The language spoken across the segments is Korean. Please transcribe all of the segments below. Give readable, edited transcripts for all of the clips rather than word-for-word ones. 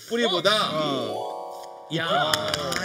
뿌리보다. 야,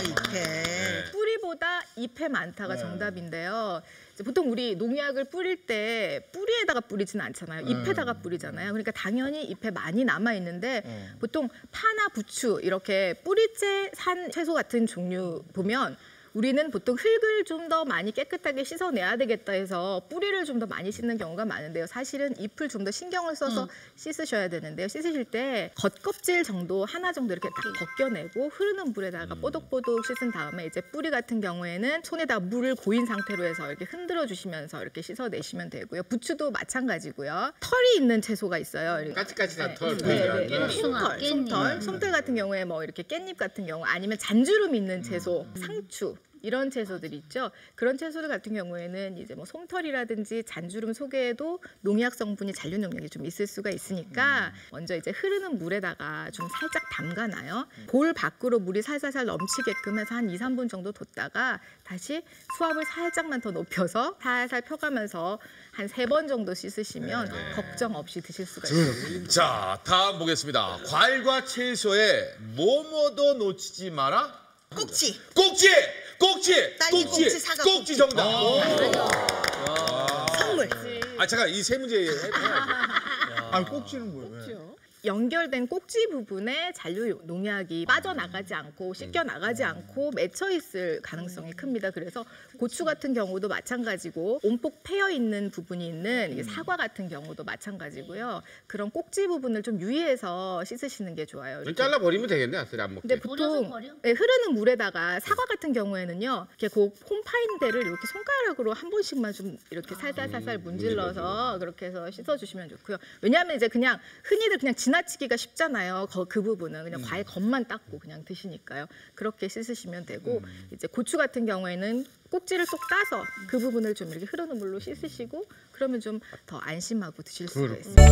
잎에. 뿌리보다 잎에 많다가 정답인데요. 이제 보통 우리 농약을 뿌릴 때 뿌리에다가 뿌리지는 않잖아요. 잎에다가 뿌리잖아요. 그러니까 당연히 잎에 많이 남아 있는데 보통 파나 부추 이렇게 뿌리째 산 채소 같은 종류 보면 우리는 보통 흙을 좀 더 많이 깨끗하게 씻어내야 되겠다 해서 뿌리를 좀 더 많이 씻는 경우가 많은데요. 사실은 잎을 좀 더 신경을 써서 씻으셔야 되는데요. 씻으실 때 겉껍질 정도 하나 정도 이렇게 딱 벗겨내고 흐르는 물에다가 뽀독뽀독 씻은 다음에 이제 뿌리 같은 경우에는 손에다 물을 고인 상태로 해서 이렇게 흔들어 주시면서 이렇게 씻어내시면 되고요. 부추도 마찬가지고요. 털이 있는 채소가 있어요. 까치까치한 털. 솜털 같은 경우에 뭐 이렇게 깻잎 같은 경우 아니면 잔주름 있는 채소, 상추 이런 채소들 있죠. 그런 채소들 같은 경우에는 이제 뭐 솜털이라든지 잔주름 속에도 농약 성분이 잔류 농약이 좀 있을 수가 있으니까 먼저 이제 흐르는 물에다가 좀 살짝 담가놔요. 볼 밖으로 물이 살살살 넘치게끔 해서 한 2, 3분 정도 뒀다가 다시 수압을 살짝만 더 높여서 살살 펴가면서 한 3번 정도 씻으시면 걱정 없이 드실 수가 있습니다. 자, 다음 보겠습니다. 과일과 채소에 뭐뭐도 놓치지 마라. 꼭지. 꼭지! 꼭지! 딸기 꼭지! 꼭지, 사과 꼭지 정답. 선물. 아, 잠깐 이 세 문제 해야죠. 아니 꼭지는 뭐예요? 연결된 꼭지 부분에 잔류 농약이 빠져나가지 않고 씻겨나가지 않고 맺혀 있을 가능성이 큽니다. 그래서 고추 같은 경우도 마찬가지고 온폭 패여 있는 부분이 있는 이게 사과 같은 경우도 마찬가지고요. 그런 꼭지 부분을 좀 유의해서 씻으시는 게 좋아요. 이렇게. 잘라버리면 되겠네. 안 먹게. 근데 보통 흐르는 물에다가 사과 같은 경우에는요, 이렇게 그 홈 파인 데를 이렇게 손가락으로 한 번씩만 좀 이렇게 살살 문질러서 그렇게 해서 씻어주시면 좋고요. 왜냐하면 이제 그냥 흔히들 그냥 지나치기가 쉽잖아요. 그 부분은 그냥 과일 겉만 닦고 그냥 드시니까요. 그렇게 씻으시면 되고 이제 고추 같은 경우에는 꼭지를 쏙 따서 그 부분을 좀 이렇게 흐르는 물로 씻으시고 그러면 좀 더 안심하고 드실 수가 있어요.